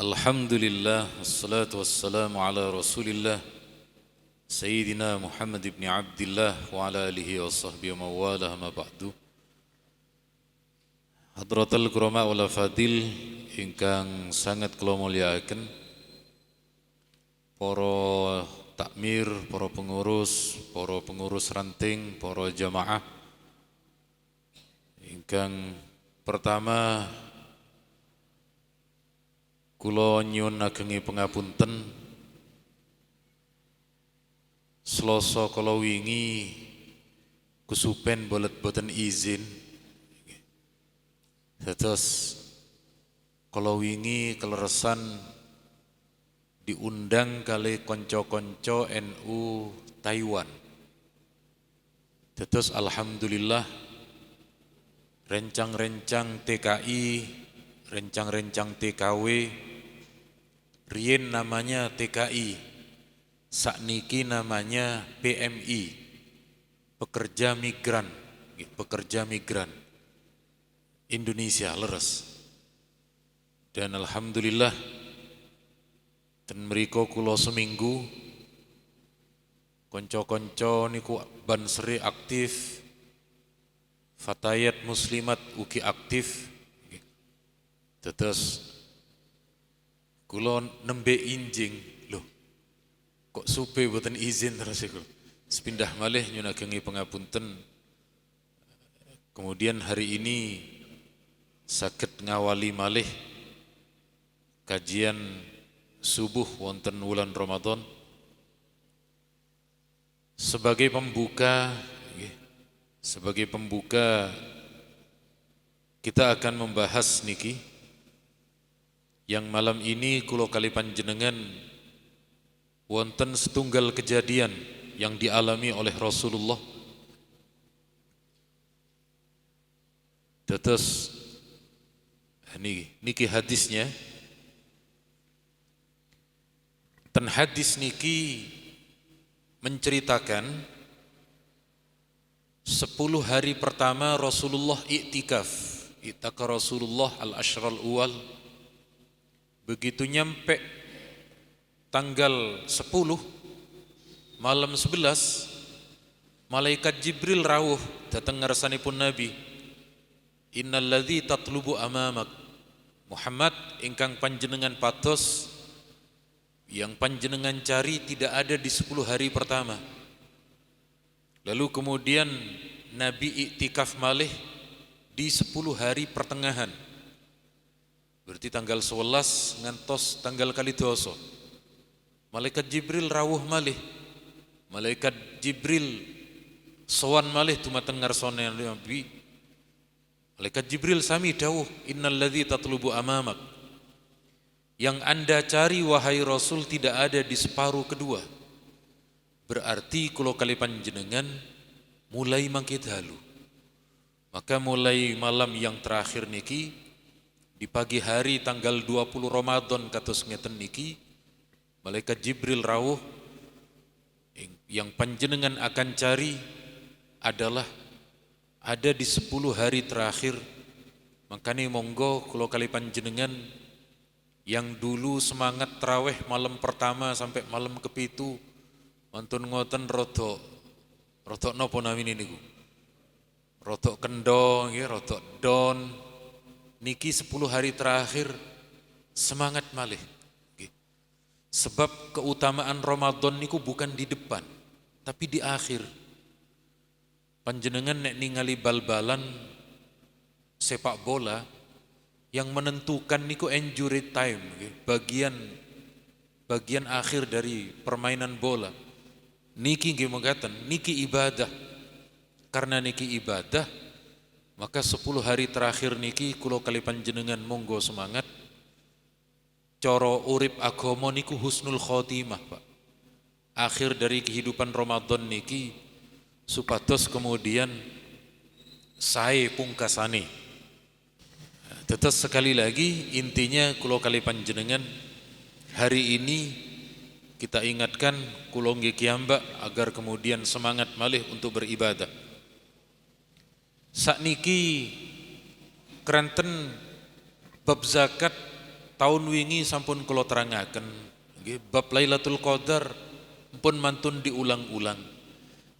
Alhamdulillah, wassalatu wassalamu ala rasulillah Sayyidina Muhammad ibn Abdillah wa ala alihi wa sahbihi wa mawalah ma ba'du. Hadratul kurama wal fadil ingkang sangat kula mulyakaken, para takmir, para pengurus ranting, para jamaah ingkang pertama kula nyuwun agengi pangapunten Selasa kala wingi kesupen boten izin. Dados kala wingi keleresan diundang kali konco-konco NU Taiwan. Dados alhamdulillah rencang-rencang TKI, rencang-rencang TKW, riyen namanya TKI, sakniki namanya PMI, pekerja migran Indonesia leres. Dan alhamdulillah ten mriko kula seminggu konco-konco niku banseri aktif, fatayat muslimat ugi aktif. Terus kula nembe injing, loh kok supe boten izin terus iku. Sepindah malih nyuwun agengi pangapunten. Kemudian hari ini saged ngawali malih kajian subuh wonten wulan Ramadan. Sebagai pembuka kita akan membahas niki yang malam ini kula kali panjenengan wonten setunggal kejadian yang dialami oleh Rasulullah. Terus niki hadisnya. Ten hadis niki menceritakan 10 hari pertama Rasulullah iktikaf. Iktikaf Rasulullah al-ashral awal. Begitu nyampe tanggal 10 malam 11 malaikat Jibril rawuh datang ngarsanipun Nabi. Innalladzi tatlubu amamak, Muhammad ingkang panjenengan patos, yang panjenengan cari tidak ada di 10 hari pertama. Lalu kemudian Nabi iktikaf malih di 10 hari pertengahan. Berarti tanggal 11 ngantos tanggal kali doso. Malaikat Jibril rawuh malih. Malaikat Jibril sowan malih dumateng ngarsane Nabi. Malaikat Jibril sami dawuh, innalladzi tatlubu amamak. Yang Anda cari wahai Rasul tidak ada di separuh kedua. Berarti kula kali panjenengan mulai mangke dalu. Maka mulai malam yang terakhir niki di pagi hari tanggal 20 Ramadan kados ngeten niki malaikat Jibril rawuh yang panjenengan akan cari adalah ada di 10 hari terakhir. Makanya monggo kula kali panjenengan yang dulu semangat tarawih malam pertama sampai malam kepitu mantun ngoten rodok napa namine niku? Rodok kendho nggih, rodok don. Niki 10 hari terakhir semangat malih. Sebab keutamaan Ramadan niku bukan di depan, tapi di akhir. Panjenengan nek ningali bal-balan sepak bola yang menentukan niku injury time, bagian akhir dari permainan bola. Niki nggih mengatakan niki ibadah. Karena niki ibadah, maka 10 hari terakhir niki kula kali panjenengan monggo semangat. Coro urip agama niku husnul khotimah, Pak. Akhir dari kehidupan Ramadan niki supados kemudian sae pungkasane. Tetap sekali lagi intinya kula kali panjenengan hari ini kita ingatkan kula nggih kiambak agar kemudian semangat malih untuk beribadah. Sakniki keranten bab zakat tahun wingi sampun kula terangaken nggih bab Lailatul Qadar pun mantun diulang-ulang.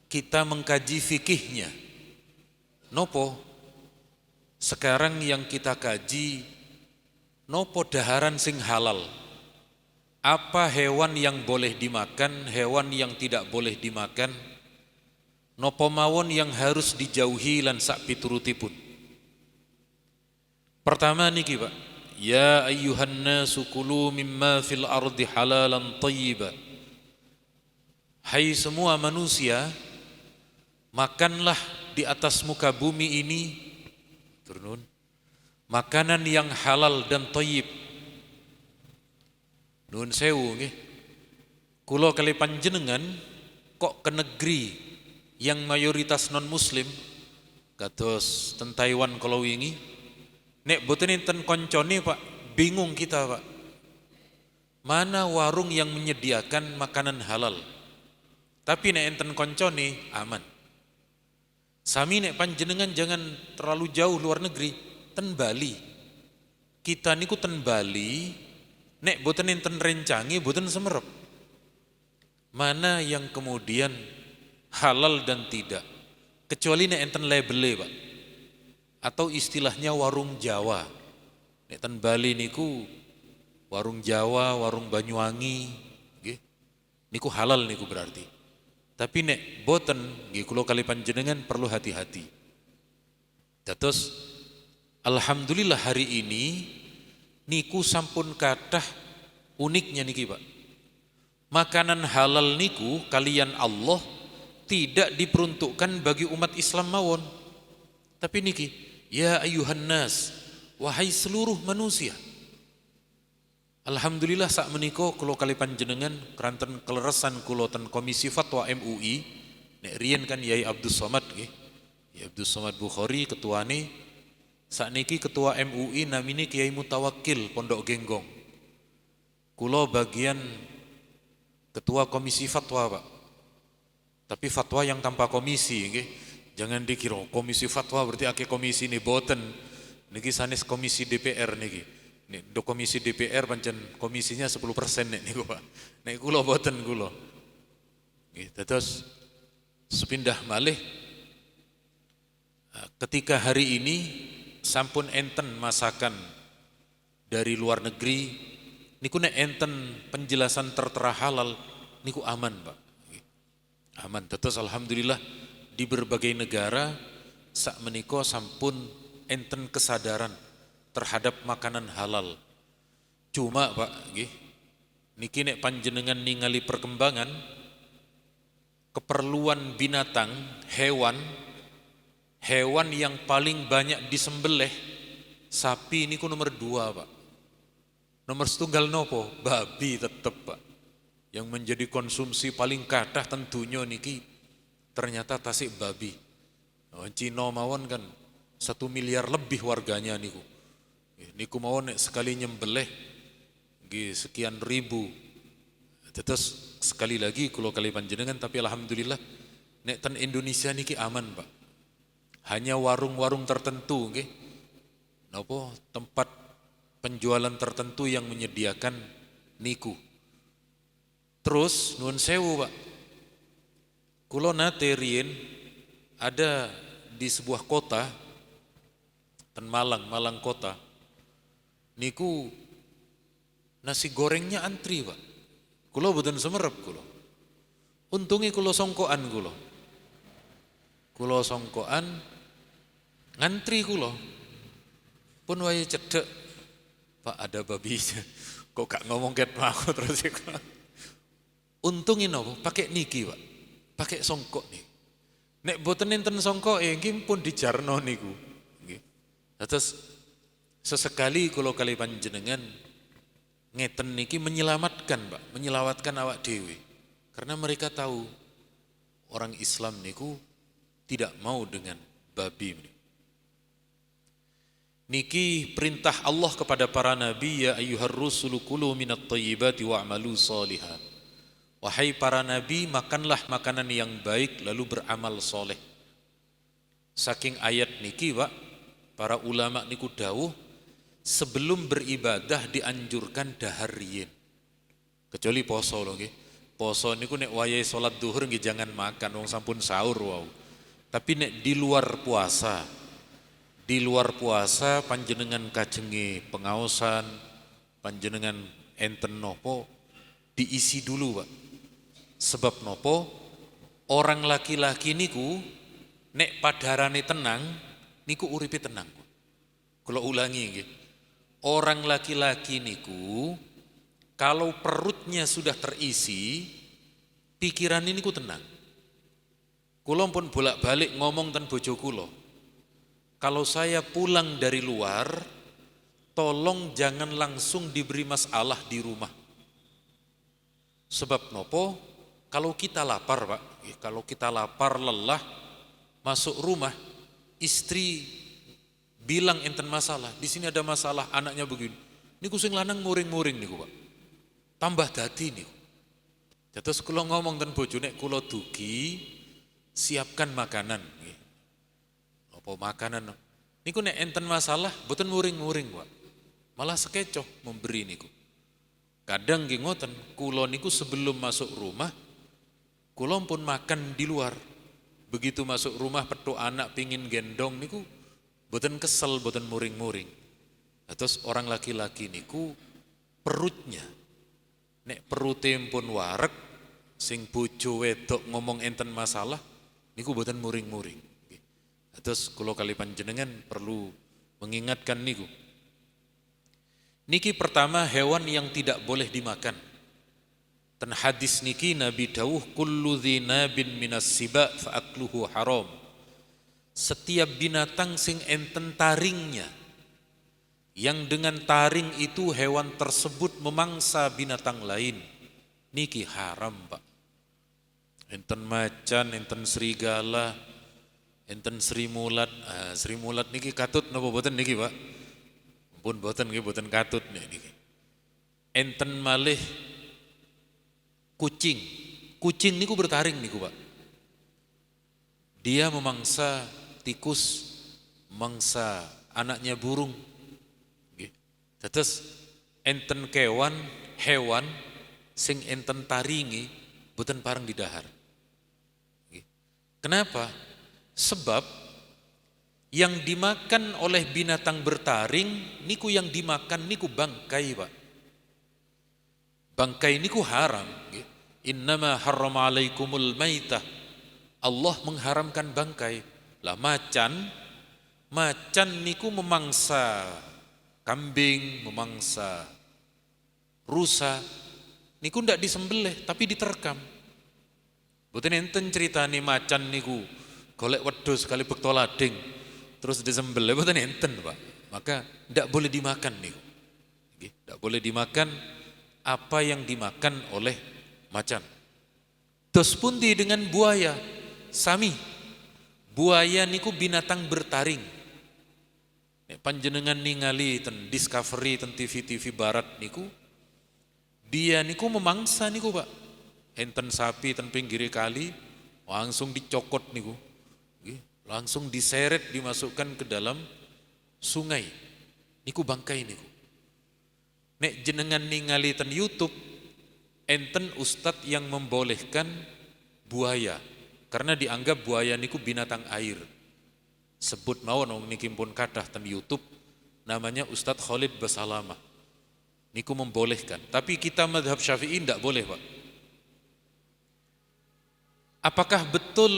Kita mengkaji fikihnya. Nopo? Sekarang yang kita kaji nopo daharan sing halal. Apa hewan yang boleh dimakan, hewan yang tidak boleh dimakan? Nopo mawon yang harus dijauhi lan sak piturutipun. Pertama niki Pak, ya ayyuhan nasu kulu mimma fil ardi halalan thayyiba. Hai semua manusia, makanlah di atas muka bumi ini turun makanan yang halal dan thayyib. Nuhun sewu nggih. Kula kali panjenengan kok ke negeri yang mayoritas non muslim kados ten Taiwan kala wingi nek boten enten koncone Pak, bingung kita Pak. Mana warung yang menyediakan makanan halal? Tapi nek enten koncone aman. Sami nek panjenengan jangan terlalu jauh luar negeri, ten Bali. Kita niku ten Bali nek boten enten rencangi, boten semerep. Mana yang kemudian halal dan tidak? Kecuali nek enten labele, Pak. Atau istilahnya warung Jawa. Nek ten Bali niku warung Jawa, warung Banyuwangi, nggih. Niku halal niku berarti. Tapi nek boten nggih kula kali panjenengan perlu hati-hati. Dados alhamdulillah hari ini niku sampun kathah uniknya niki Pak. Makanan halal niku kalian Allah tidak diperuntukkan bagi umat Islam mawon. Tapi niki, ya ayuhan nas, wahai seluruh manusia. Alhamdulillah sak menika kula kali panjenengan keranten keleresan kula ten Komisi Fatwa MUI, nek riyen kan Yai Abdus Somad nggih. Yai Abdus Somad Bukhari ketuane. Sakniki ketua MUI namine Kiai Mutawakkil Pondok Genggong. Kula bagian ketua komisi fatwa Pak. Tapi fatwa yang tanpa komisi nggih. Jangan dikira komisi fatwa berarti akeh komisi ini boten. Niki sanes komisi DPR niki. Nek do komisi DPR pancen komisinya 10% nek niku Pak. Nek kula boten kula. Nggih, terus sepindah malih ketika hari ini sampun enten masakan dari luar negeri niku nek enten penjelasan tertera halal niku aman Pak. Aman. Terus alhamdulillah di berbagai negara sak menika sampun enten kesadaran terhadap makanan halal. Cuma Pak nggih niki nek panjenengan ningali perkembangan keperluan binatang, hewan yang paling banyak disembelih sapi niku nomor 2 Pak. Nomor setunggal nopo? Babi tetep Pak. Yang menjadi konsumsi paling kathah tentunya niki ternyata tasik babi. Cina mawon kan 1 miliar lebih warganya niku. Niku mawon nek sekali nyembelih nggih sekian ribu. Terus sekali lagi kula kali panjenengan tapi alhamdulillah nek ten Indonesia niki aman Pak. Hanya warung-warung tertentu nggih. Napa tempat penjualan tertentu yang menyediakan niku. Terus nuwun sewu Pak. Kula nate riyen ada di sebuah kota ten Malang kota. Niku nasi gorengnya antri Pak. Kula boten semerep kula. Untunge kula songkoan kula. Kula songkoan ngantri kula. Pun wae cedek, Pak ada babi. Kok gak ngomong ket aku terus iku. Untungin apa? Pakai niki, Pak. Pakai songkok nih. Nek boten enten songkok nggih pun dijarno niku. Nggih. Terus sesekali kula kali panjenengan ngeten niki menyelamatkan, Pak, menyelamatkan awak dhewe. Karena mereka tahu orang Islam niku tidak mau dengan babi. Niki perintah Allah kepada para nabi, ya ayyuhar rusulu kulu minat thayyibati wa'malu shalihan. Wahai para nabi, makanlah makanan yang baik lalu beramal soleh. Saking ayat niki Pak, para ulama niku dawuh sebelum beribadah dianjurkan dahar riyin. Kecuali poso lho nggih. Poso niku nek wayahe salat zuhur nggih jangan makan wong sampun sahur wau. Tapi nek di luar puasa panjenengan kajengi pengaosan, panjenengan enten nopo diisi dulu, Pak. Sebab nopo orang laki-laki niku nek padarane tenang niku uripe tenang. Kalau ulangi nggih. Orang laki-laki niku kalau perutnya sudah terisi, pikiran ini ku tenang. Kulo pun bolak-balik ngomong ten bojo kulo. Kalau saya pulang dari luar, tolong jangan langsung diberi masalah di rumah. Sebab nopo, kalau kita lapar Pak, kalau kita lapar lelah, masuk rumah, istri bilang enten masalah, di sini ada masalah, anaknya begini. Niku sing lanang muring-muring niku Pak. Tambah dadi niku. Terus kula ngomong ten bojo nek kula dugi siapkan makanan nggih. Apa makanan? Niku nek enten masalah mboten muring-muring, Pak. Malah sekecoh memberi niku. Kadang nggih ngoten, kula niku sebelum masuk rumah kula pun makan di luar. Begitu masuk rumah petuk anak pingin gendong niku mboten kesel, mboten muring-muring. Terus orang laki-laki niku perutnya nek perute pun wareg sing bojo wedok ngomong enten masalah niku mboten muring-muring. Terus kula kali panjenengan perlu mengingatkan niku. Niki pertama hewan yang tidak boleh dimakan. Ten hadis niki Nabi dawuh kullu dzinabin minas siba fa akluhu haram. Setiap binatang sing enten taringnya, yang dengan taring itu hewan tersebut memangsa binatang lain, niki haram Pak. Enten macan, enten serigala, enten srimulat. Srimulat niki katut napa boten niki Pak? Pun boten nggih, boten katut niki. Enten malih kucing. Kucing niku bertaring niku Pak. Dia memangsa tikus, mangsa anaknya burung. Terus enten kewan, hewan sing enten taringi boten pareng didahar. Kenapa? Sebab yang dimakan oleh binatang bertaring niku yang dimakan niku bangkai Pak. Bangkai niku haram. Innama harrama alaikumul maitah. Allah mengharamkan bangkai. Lah macan niku memangsa kambing, memangsa rusa, niku ndak disembelih tapi diterkam. Boten enten critane macan niku golek wedhus kali bekto lading terus disembelih, boten enten Pak. Maka ndak boleh dimakan niku. Nggih, ndak boleh dimakan apa yang dimakan oleh macan. Terus pundi dengan buaya? Sami. Buaya niku binatang bertaring. Panjenengan ningali ten Discovery, ten TV-TV barat niku, dia niku memangsa niku Pak. Enten sapi ten pinggir kali, langsung dicokot niku, langsung diseret dimasukkan ke dalam sungai. Niku bangkai niku. Nek jenengan ningali ten YouTube, enten ustadz yang membolehkan buaya, karena dianggap buaya niku binatang air. Sebut mawon wong niki pun kathah ten YouTube, namanya Ustadz Khalid Basalamah. Niku membolehkan, tapi kita mazhab Syafi'i ndak boleh Pak. Apakah betul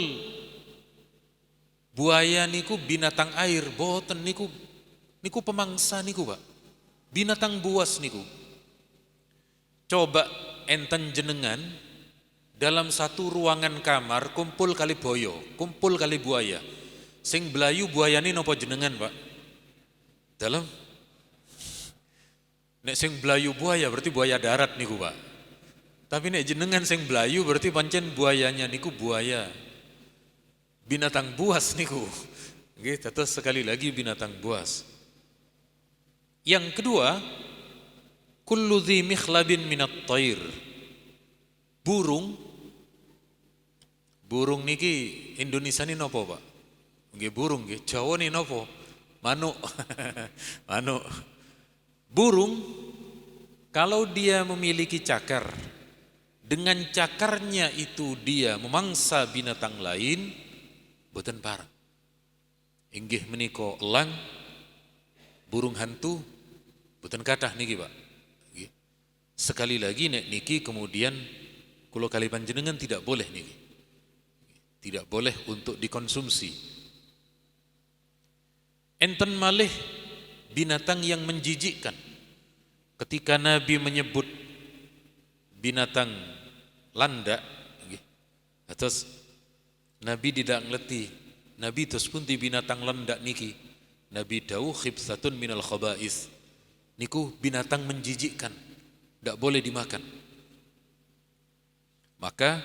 buaya niku binatang air? Boten niku pemangsa niku Pak. Binatang buas niku. Coba enten jenengan dalam satu ruangan kamar kumpul kali boyo, kumpul kali buaya. Sing belayu buayane napa jenengan Pak? Dalam nek sing belayu buaya berarti buaya darat niku Pak. Tapi nek jenengan sing belayu berarti pancen buayanya niku buaya binatang buas niku. Nggih, terus sekali lagi binatang buas. Yang kedua, kullu dzi mikhlabin minat thair. Burung niki Indonesia ni napa Pak? Nggih burung nggih, Jawa ni napa? Manuk. Manuk. Burung kalau dia memiliki cakar, dengan cakarnya itu dia memangsa binatang lain, boten pareng. Inggih menika elang, burung hantu, boten kathah niki Pak. Nggih. Sekali lagi nek niki kemudian kula kali panjenengan tidak boleh niki. Tidak boleh untuk dikonsumsi. Enten malih binatang yang menjijikkan. Ketika Nabi menyebut binatang landak, terus Nabi tidak ngerti, Nabi terus pun di binatang landak niki, Nabi dawuh khibsatun minal khaba'is, niku binatang menjijikkan, tidak boleh dimakan. Maka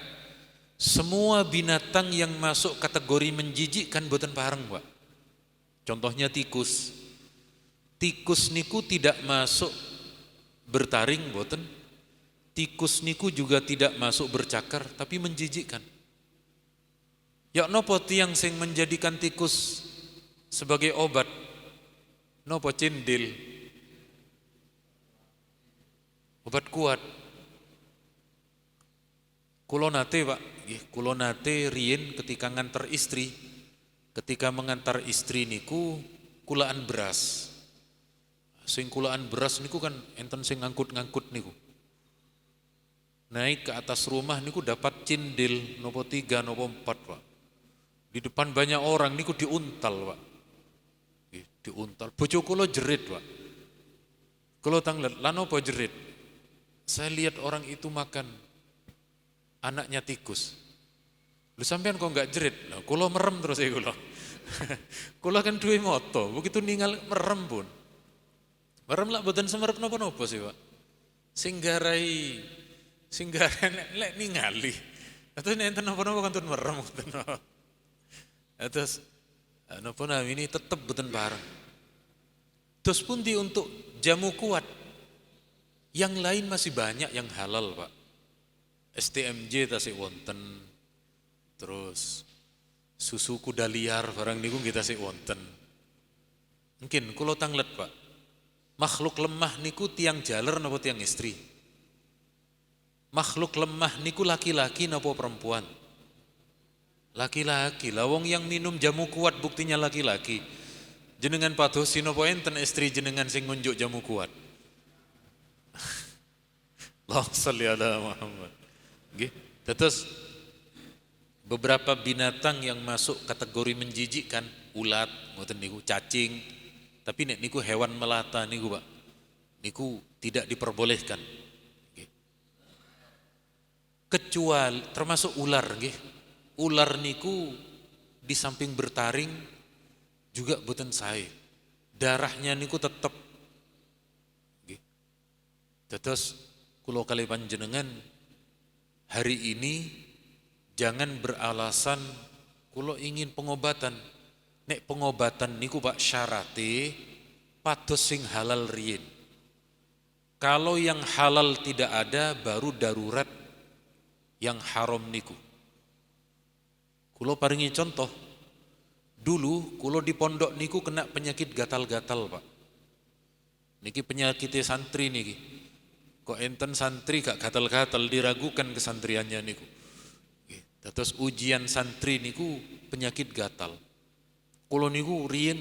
semua binatang yang masuk kategori menjijikkan boten pareng Pak. Contohnya tikus. Tikus niku tidak masuk bertaring boten. Tikus niku juga tidak masuk bercakar, tapi menjijikkan. Ya nopo tiang sing menjadikan tikus sebagai obat? Nopo cindil? Obat kuat. Kulo nate Pak, kulo nate riyen ketika ngantar istri, ketika mengantar istri niku kulaan beras. Sing kulaan beras niku kan enten sing ngangkut-ngangkut niku. Naik ke atas rumah niku dapat cindil nopo 3 nopo 4 Pak. Di depan banyak orang niku diuntal Pak. Diuntal. Bojo kula jerit Pak. Kula tanglet, lan apa jerit? Saya lihat orang itu makan anaknya tikus. Lu sampean kok enggak jerit? Nah, kula merem terus ya kula. Kula kan duwe moto, begitu ninggal merem pun. Merem lah boten semerep napa-napa sih, Pak. Singgarai lek ningali. Atau enten napa-napa kantun merem boten. Terus napa nami ini tetep boten bareng. Terus pun di untuk jamu kuat. Yang lain masih banyak yang halal, Pak. STMJ tasik wonten, terus susu kuda liar barang niku kita sik wonten. Mungkin kula tanglet Pak, makhluk lemah niku tiang jaler napa tiang istri? Makhluk lemah niku laki-laki napa perempuan? Laki-laki. Lawong yang minum jamu kuat buktinya laki-laki. Jenengan padosi napa enten istri jenengan sing ngunjuk jamu kuat? Allahumma sholli ala Muhammad. Terus beberapa binatang yang masuk kategori menjijikkan, ulat, ngoten niku, cacing, tapi nek niku hewan melata niku Pak, niku tidak diperbolehkan. Kecuali termasuk ular nggih. Ular niku di samping bertaring juga boten sae. Darahnya niku tetep. Nggih. Terus kula kali panjenengan hari ini jangan beralasan kulo ingin pengobatan. Nek pengobatan niku Pak syarate pados sing halal riyin. Kalau yang halal tidak ada baru darurat yang haram niku. Kulo paringi contoh. Dulu kulo di pondok niku kena penyakit gatal-gatal Pak. Niki penyakitnya santri niki. Kok enten santri gak gatal-gatal diragukan kesantriannya niku. Terus ujian santri niku penyakit gatal. Kulo niku riyen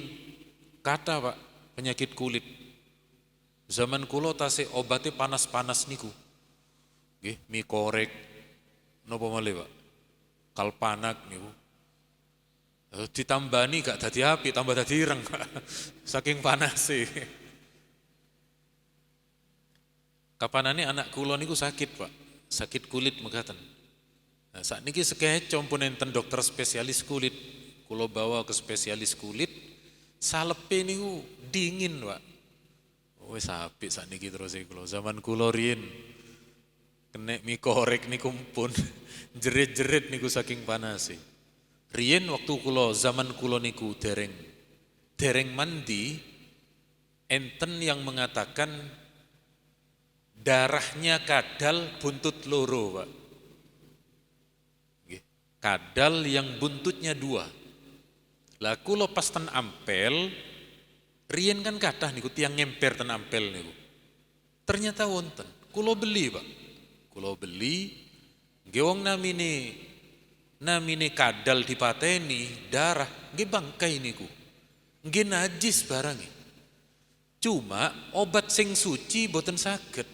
kata Pak penyakit kulit. Zaman kulo tasih obatnya panas-panas niku. Nggih, mie korek napa malih Pak? Kalpanak niku. Ditambani gak dadi api, tambah dadi ireng Pak. Saking panase. Kapanane anak kula niku sakit Pak, sakit kulit mekaten. Nah, saat niki sekeco pun enten dokter spesialis kulit, kula bawa ke spesialis kulit, salepe niku dingin Pak. Wis apik saat niki terus kula. Zaman kula riyen kena mie korek niku pun jerit-jerit niku saking panase. Riyen waktu kula zaman kula niku dereng mandi, enten yang mengatakan darahnya kadal buntut loro Pak. Kadal yang buntutnya 2. Lah kula pas ten ampel Riyen kan kathah niku tiyang ngemper ten Ampel niku. Ternyata wonten. Kulo beli, Pak. Kulo beli nggih wong namine kadal dipateni, darah nggih bangkai niku. Nggih najis barangnya. Cuma obat sing suci boten saged.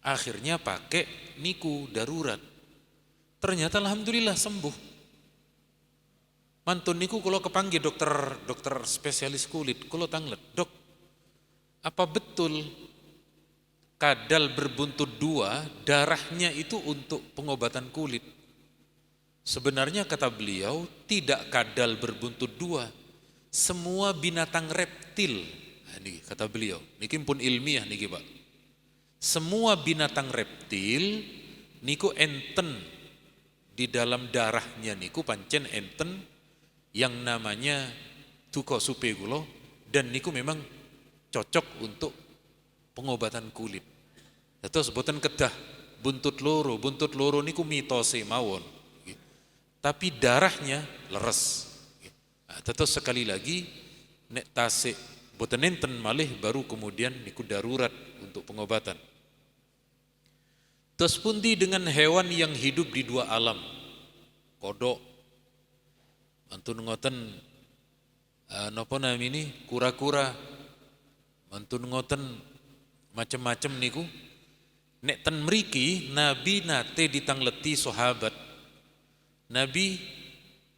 Akhirnya pakai niku darurat. Ternyata alhamdulillah sembuh. Mantun niku kalau kepanggil dokter spesialis kulit, kalau tanglet, dok, apa betul kadal berbuntut dua darahnya itu untuk pengobatan kulit? Sebenarnya kata beliau tidak kadal berbuntut dua, semua binatang reptil. Nah, ini kata beliau, niki pun ilmiah niki Pak. Semua binatang reptil niku enten di dalam darahnya niku pancen enten yang namanya tukosupe kulo, dan niku memang cocok untuk pengobatan kulit. Terus boten kedah buntut loro niku mitose mawon. Tapi darahnya leres. Terus sekali lagi nek tasik boten enten malih baru kemudian niku darurat untuk pengobatan. Terus pundi dengan hewan yang hidup di dua alam, kodok, mantun ngoten napa namini kura-kura, mantun ngoten macem-macem niku. Nek ten mriki Nabi nate ditangleti sahabat. Nabi,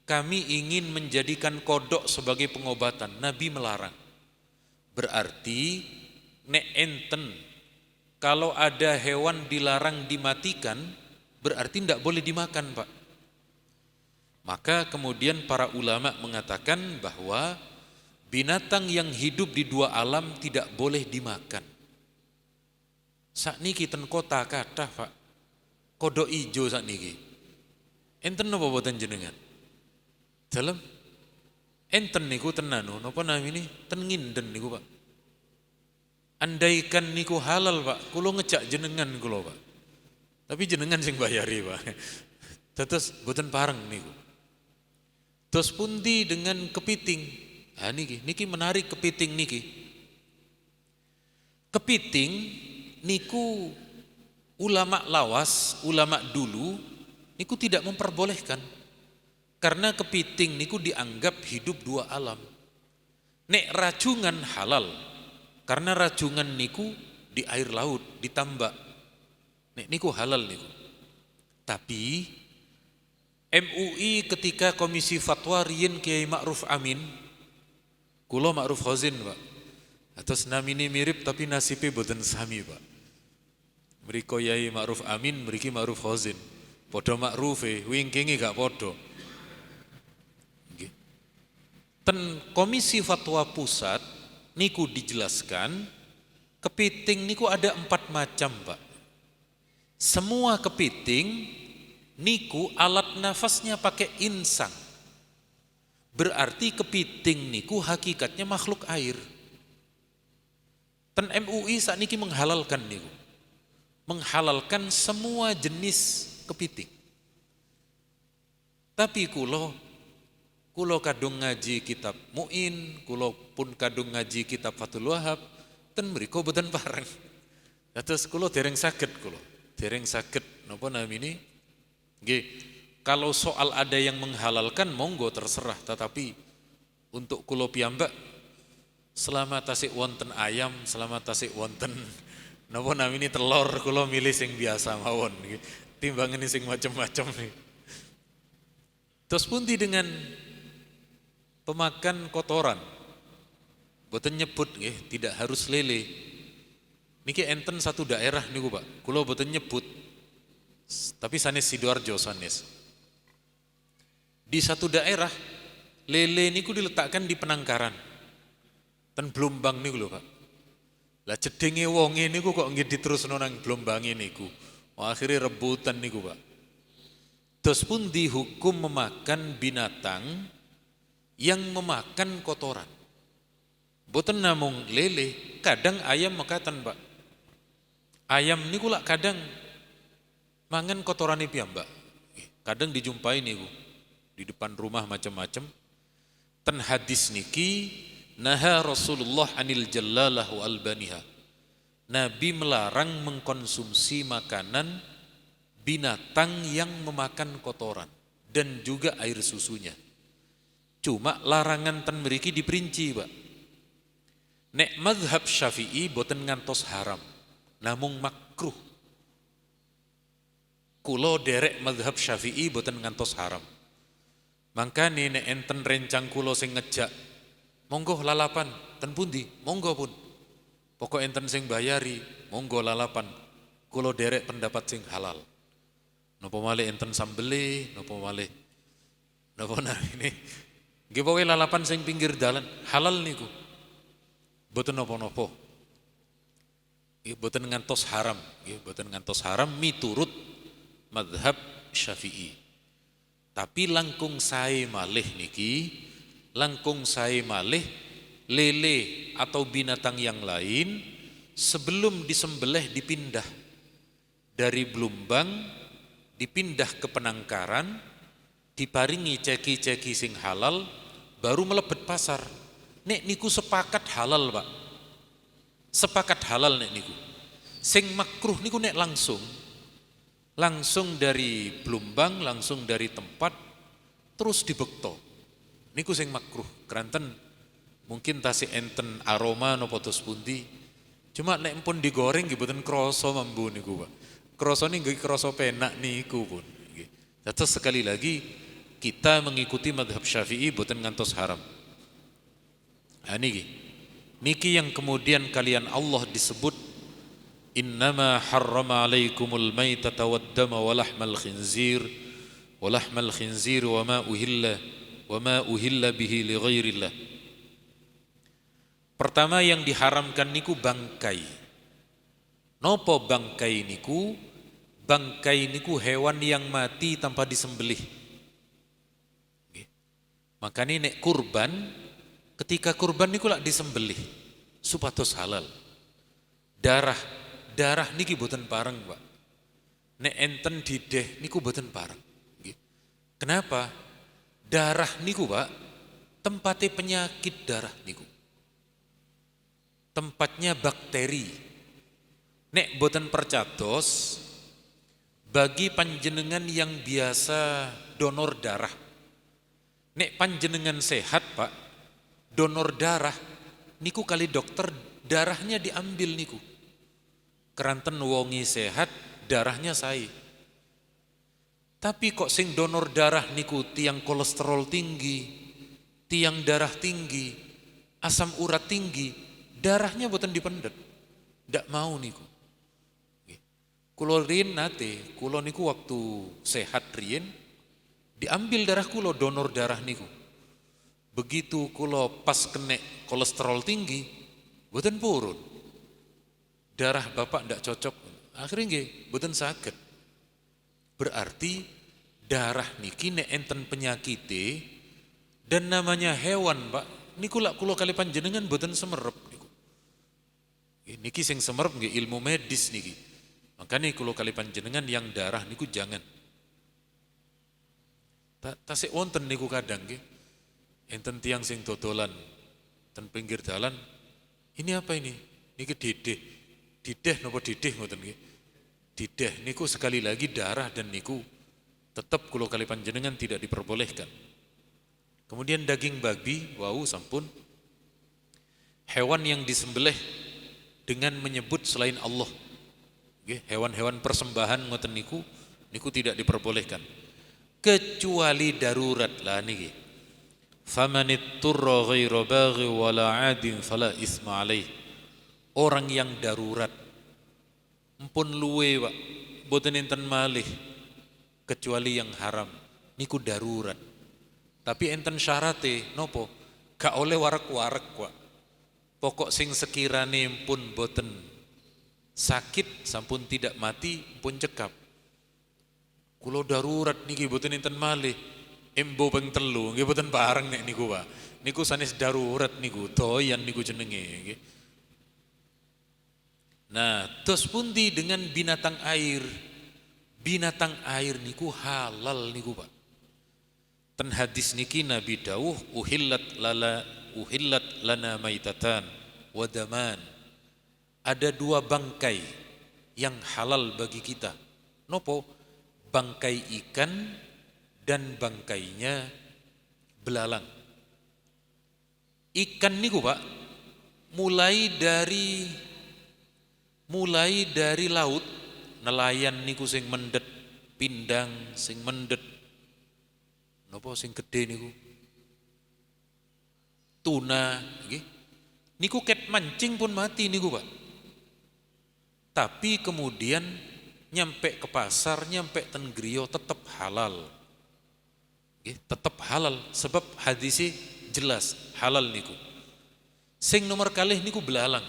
kami ingin menjadikan kodok sebagai pengobatan. Nabi melarang. Berarti nek enten kalau ada hewan dilarang dimatikan, berarti tidak boleh dimakan, Pak. Maka kemudian para ulama mengatakan bahwa binatang yang hidup di dua alam tidak boleh dimakan. Sakniki ten kota kathah, Pak. Kodok ijo sakniki. Enten napa boten jenengan? Dalem enten niku tenanu napa namine ten nginden niku, Pak. Andaikan niku halal, Pak, kula ngejak jenengan kula, Pak. Tapi jenengan sing bayari, Pak. Terus boten pareng niku. Terus pundi dengan kepiting? Ah niki menarik kepiting niki. Kepiting niku ulama lawas, ulama dulu niku tidak memperbolehkan. Karena kepiting niku dianggap hidup dua alam. Nek racungan halal. Karena racungan niku di air laut, ditambak. Nek niku halal niku. Tapi MUI ketika komisi fatwa riyen Kiai Ma'ruf Amin, kula Ma'ruf Khazin, Pak. Atas namine mirip tapi nasibe boten sami, Pak. Mriko Kiai Ma'ruf Amin, mriki Ma'ruf Khazin. Padha ma'rufe, wingkinge gak padha. Nggih. Ten komisi fatwa pusat niku dijelaskan kepiting niku ada 4 macam, Pak. Semua kepiting niku alat nafasnya pakai insang. Berarti kepiting niku hakikatnya makhluk air. Ten MUI saat niki menghalalkan niku. Menghalalkan semua jenis kepiting. Tapi kulo kadung ngaji kitab Mu'in, kulo pun kadung ngaji kitab Fathul Wahab, ten mriko boten pareng. Terus kulo dereng saged napa namine? Nggih, kalau soal ada yang menghalalkan monggo terserah, tetapi untuk kulo piyambak selama tasik wonten ayam, selama tasik wonten napa namine telur, kulo milih sing biasa mawon nggih. Timbangan sing macam-macam nih. Terus pundi dengan pemakan kotoran? Boten nyebut nggih, tidak harus lele. Niki enten satu daerah niku, Pak. Kulo boten nyebut. Tapi sanes Sidoarjo sanes. Di satu daerah lele niku diletakkan di penangkaran. Ten Blombang niku lho, Pak. Lah jedenge wonge niku kok nggih diterusno nang Blombange niku. Akhirnya rebutan niku, Pak. Terus pun dihukum memakan binatang yang memakan kotoran. Boten namung lele, kadang ayam mekatan, Pak. Ayam niku lak kadang mangan kotorane piyambak. Kadang dijumpai niku di depan rumah macam-macam. Ten hadis niki naha Rasulullah anil jallalah wa albaniha. Nabi melarang mengkonsumsi makanan binatang yang memakan kotoran dan juga air susunya. Cuma larangan ten mriki diperinci, Pak. Nek mazhab Syafi'i boten ngantos haram, namung makruh. Kulo derek mazhab Syafi'i boten ngantos haram. Mangkane nek enten rencang kulo sing ngejak, monggo lalapan ten pundi, monggo pun. Pokok enten sing bayari, monggo lalapan. Kulo derek pendapat sing halal. Napa malih enten sambele, napa malih napa ini. Nggih pokoke lalapan sing pinggir dalan halal niku. Boten napa-napa. Nggih boten ngantos haram, nggih boten ngantos haram miturut mazhab Syafi'i. Tapi langkung sae malih niki, langkung sae malih lele atau binatang yang lain sebelum disembelih dipindah dari Blumbang dipindah ke Penangkaran, diparingi ceki-ceki sing halal, baru melebet pasar. Nek niku sepakat halal, Pak. Sepakat halal nek niku. Sing makruh niku nek langsung dari Blumbang, langsung dari tempat terus dibekto. Niku sing makruh. Keranten mungkin tasih enten aroma napa tos pundi. Cuma nek pun digoreng nggih boten krasa mambu niku, Pak. Krasane nggih krasa penak niku pun. Terus sekali lagi kita mengikuti mazhab Syafi'i boten ngantos haram. Niki yang kemudian kalian Allah disebut innama harrama alaikumul maitata waddama walahmal khinzir wa ma uhilla bihi li ghairillah. Pertama yang diharamkan niku bangkai. Nopo bangkai niku? Bangkai niku hewan yang mati tanpa disembelih. Makanya nek kurban, ketika kurban niku lak disembelih supados halal. Darah niki boten pareng, Pak. Nek enten dideh niku boten pareng. Kenapa? Darah niku, Pak, tempatnya penyakit darah niku. Tempatnya bakteri. Nek boten percados bagi panjenengan yang biasa donor darah. Nek panjenengan sehat, Pak, donor darah niku kali dokter darahnya diambil niku. Keranten wongi sehat, darahnya sae. Tapi kok sing donor darah niku tiang kolesterol tinggi, tiang darah tinggi, asam urat tinggi, darahnya boten dipendet. Ndak mau niku. Kulo riyen nate, kulo niku waktu sehat riyen diambil darah kulo donor darah niku. Begitu kulo pas kena kolesterol tinggi, boten purun. Darah bapak ndak cocok. Akhirnya nggih boten saged. Berarti darah niki nek enten penyakite dan namanya hewan, Pak. Niku lak kula kali panjenengan boten semerep niku. Niki sing semerep nggih ilmu medis niki. Makanya kula kali panjenengan yang darah niku jangan. Tasik wonten niku kadang nggih. Enten tiyang sing dodolan ten pinggir dalan. Ini apa ini? Niki dideh. Dideh napa dideh ngoten nggih. Dideh niku sekali lagi darah dan niku tetap kula kali panjenengan tidak diperbolehkan. Kemudian daging babi, wau sampun hewan yang disembelih dengan menyebut selain Allah. Hewan-hewan persembahan ngoten niku tidak diperbolehkan kecuali darurat lah niki. Famanitturra ghaira baghi wala 'adin fala isma alaih. Orang yang darurat empun luwe, Pak, boten enten malih kecuali yang haram niku darurat. Tapi enten syarate nopo? Gak oleh warek-warek, Pak. Pokok sing sekirane pun boten sakit sampun tidak mati pun cekap. Kulo darurat niki boten enten malih embo ping 3 nggih boten bareng nek niku, Pak. Niku sanes darurat niku, doyan niku jenenge nggih. Nah, tos pundi dengan binatang air? Binatang air niku halal niku, Pak. Ten hadis niki Nabi dawuh uhillat uhillat lana maitatan wa daman. Ada dua bangkai yang halal bagi kita. Nopo? Bangkai ikan dan bangkainya belalang. Ikan niku Pak, mulai dari laut, nelayan niku sing mendet, pindang sing mendet, nopo sing gede niku, tuna, niku ket mancing pun mati niku Pak. Tapi kemudian nyampe ke pasar, nyampe ten griya tetap halal. Tetap halal sebab hadisnya jelas halal niku. Sing nomor kalih niku belalang.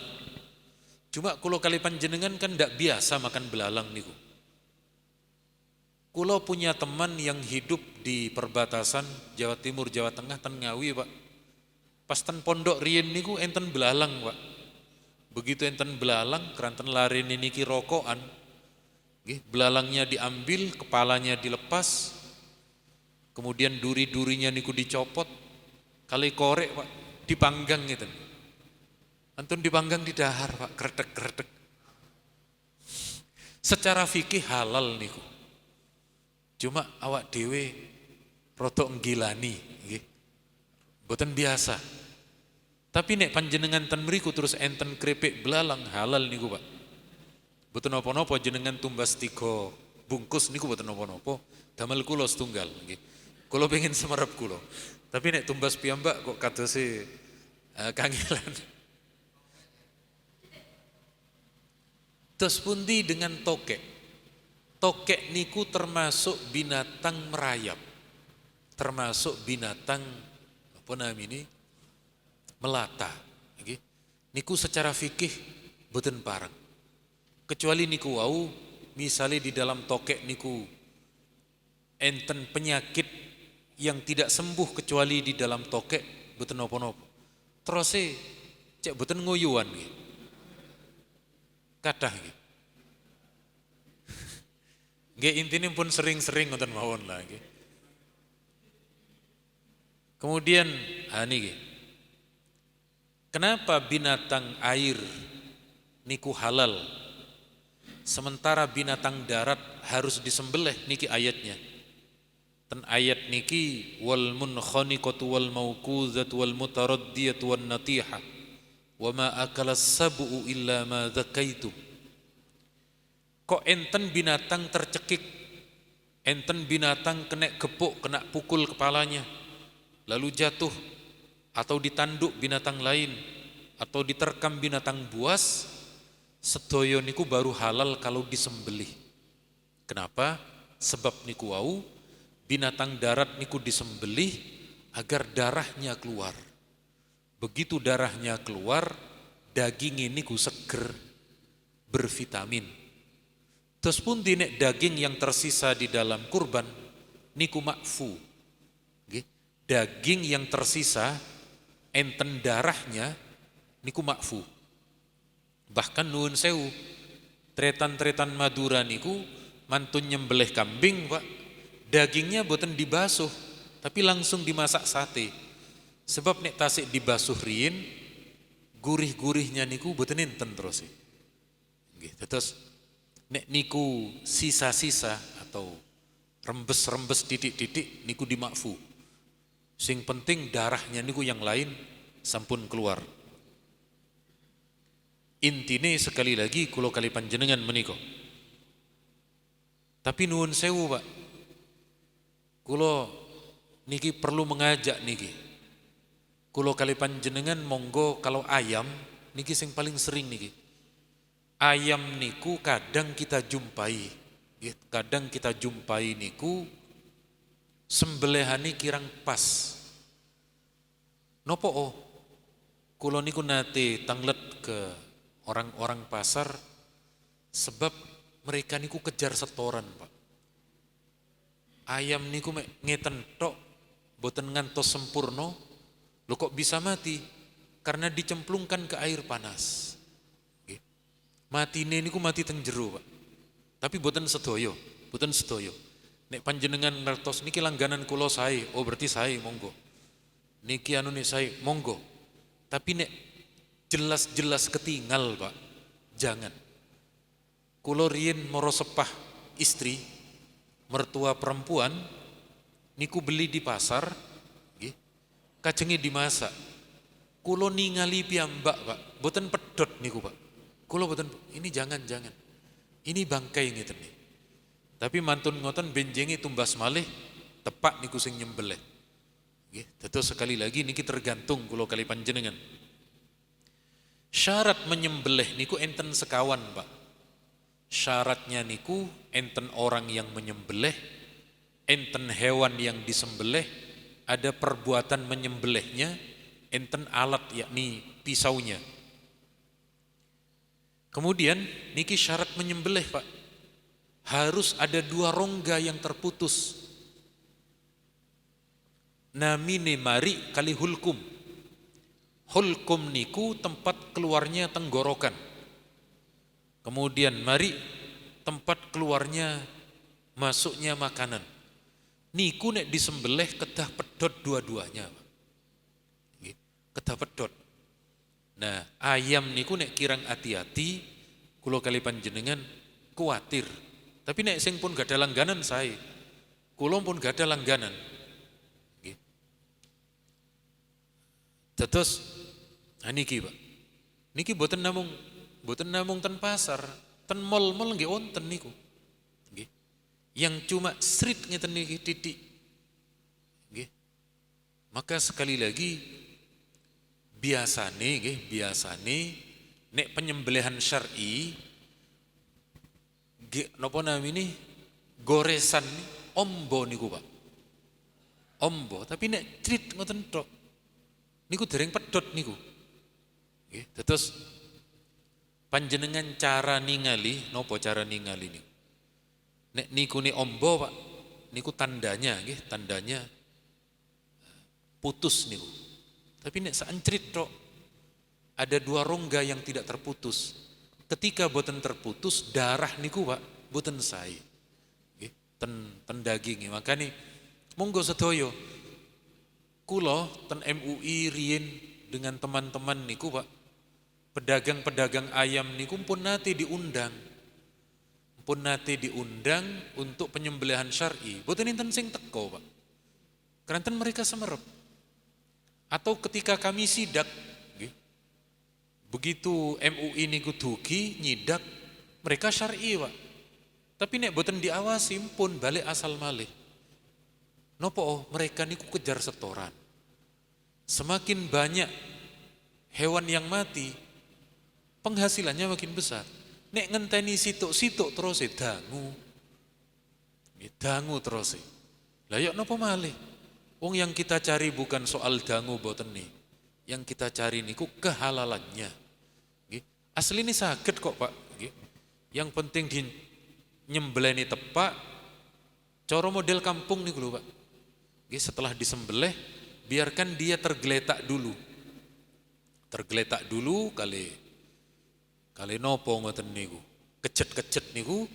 Cuma kulo kali panjenengan kan ndak biasa makan belalang niku. Kulo punya teman yang hidup di perbatasan Jawa Timur, Jawa Tengah, ten Ngawi Pak. Pas ten pondok riyen niku enten belalang Pak. Begitu enten belalang, keranten lari niki rokokan, belalangnya diambil, kepalanya dilepas, kemudian duri-durinya niku dicopot, kali korek Pak, dipanggang gitu. Antun dipanggang di dahar Pak, kretek-kretek. Secara fikih halal niku. Cuma awak dewe rotok nggilani, boten biasa. Tapi nek panjenengan ten mriku terus enten krepek belalang halal niku Pak. Boten napa-napa jenengan tumbas 3 bungkus niku boten napa-napa. Damel kula setunggal nggih. Kula pengen semerep kula. Tapi nek tumbas piyambak kok kadose kangelan. Terus pundi dengan tokek? Tokek niku termasuk binatang merayap. Termasuk binatang apa namanya? Melata. Niku secara fikih boten pareng. Kecuali niku wau misalnya di dalam tokek niku enten penyakit yang tidak sembuh kecuali di dalam tokek boten napa-napa. Terus cek boten nguyuan nggih. Kathah nggih. Nggih intine pun sering-sering ngoten mawon lah nggih. Kemudian niki. Kenapa binatang air niku halal? Sementara binatang darat harus disembelih niki ayatnya. Ten ayat niki wal munkhaniqatu wal mauquzatu wal mutaraddiyatu wan natihah wa ma akala sab'u illa ma dzakaitum. Kok enten binatang tercekik, enten binatang kena gepuk, kena pukul kepalanya, lalu jatuh, atau ditanduk binatang lain, atau diterkam binatang buas, sedaya niku baru halal kalau disembelih. Kenapa? Sebab niku wau binatang darat niku disembelih agar darahnya keluar. Begitu darahnya keluar, daging ini niku seger, bervitamin. Terus pun nek daging yang tersisa di dalam kurban niku makfu. Daging yang tersisa enten darahnya niku makfu. Bahkan nuwun sewu, tretan-tretan Madura niku mantun nyembelih kambing Pak, dagingnya boten dibasuh tapi langsung dimasak sate. Sebab nek tasik dibasuh riyin, gurih-gurihnya niku boten enten terus. Nggih, terus nek niku sisa-sisa atau rembes-rembes titik-titik niku dimakfu. Sing penting darahnya niku yang lain sampun keluar. Intine sekali lagi kula kali panjenengan menika. Tapi nuwun sewu Pak. Kula niki perlu mengajak niki. Kula kali panjenengan monggo kalau ayam niki sing paling sering niki. Ayam niku kadang kita jumpai. Kadang kita jumpai niku sembelihane kirang pas. Nopo kula niku nate tanglet ke orang-orang pasar sebab mereka niku kejar setoran Pak. Ayam niku ngeten tok boten ngantos sempurna, lho kok bisa mati? Karena dicemplungkan ke air panas. Matine niku mati teng jero Pak. Tapi boten sedaya, boten sedaya. Nek panjenengan ngertos niki langganan kula sae, oh berarti sae monggo. Niki anu nih sae monggo. Tapi nek jelas-jelas ketinggal, Pak, jangan. Kulo riyen moro sepah istri, mertua perempuan, niku beli di pasar, nggih, kajenge dimasak. Kulo ningali piyambak, Pak, boten pedot niku, Pak. Kulo boten, ini jangan. Ini bangkai ngeten nih. Tapi mantun ngoten benjengi tumbas malih, tepak niku sing nyembelih. Nggih, dados sekali lagi niki tergantung kulo kali panjenengan. Syarat menyembelih niku enten sekawan, Pak. Syaratnya niku enten orang yang menyembelih, enten hewan yang disembelih, ada perbuatan menyembelihnya, enten alat yakni pisaunya. Kemudian niki syarat menyembelih, Pak. Harus ada 2 rongga yang terputus. Namine mari kali hulkum. Hulkum niku tempat keluarnya tenggorokan. Kemudian mari tempat keluarnya masuknya makanan. Niku nek disembelih kedah pedot dua-duanya. Kedah pedot. Nah, ayam niku nek kirang hati-hati, kula kali panjenengan kuatir. Tapi nek sing pun gak ada langganan saya. Kula pun gak ada langganan. Nggih. Dados niki, Pak. Niki boten namung ten pasar, ten mall-mall nggih wonten niku. Nggih. Yang cuma srit ngeten niki titik. Nggih. Maka sekali lagi biasane nek penyembelihan syar'i napa namine goresan ombo niku, Pak. Ombo, tapi nek crit ngoten tok niku dereng pedot niku. Nggih, terus panjenengan cara ningali, nopo cara ningali niku? Nek niku ni ombo, Pak, niku tandanya nggih, tandanya putus niku. Tapi nek saancrit tok ada 2 rongga yang tidak terputus. Ketika boten terputus darah niku, Pak, boten sae. Nggih, ten daging. Makane monggo sedaya kula ten MUI riyen dengan teman-teman niku, Pak, pedagang-pedagang ayam niku pun nate diundang. Pun nate diundang untuk penyembelihan syar'i. Boten enten sing teko, Pak. Keranten mereka semerep. Atau ketika kami sidak, nggih, begitu MUI niku dugi nyidak, mereka syar'i, Pak. Tapi nek boten diawasi pun balik asal malih. Nopo mereka niku kejar setoran. Semakin banyak hewan yang mati, penghasilannya makin besar. Nek ngenteni situk-situk terus dangu terus. Lah yok napa malih? Wong yang kita cari bukan soal dangu boten nih. Yang kita cari niku kehalalannya. Nggih. Asli ini saged kok, Pak. Nggih. Yang penting di nyembelih tepak, cara model kampung niku lho, Pak. Nggih, setelah disembelih biarkan dia tergeletak dulu. Tergeletak dulu kali nopo ngoten niku. Kejet-kejet niku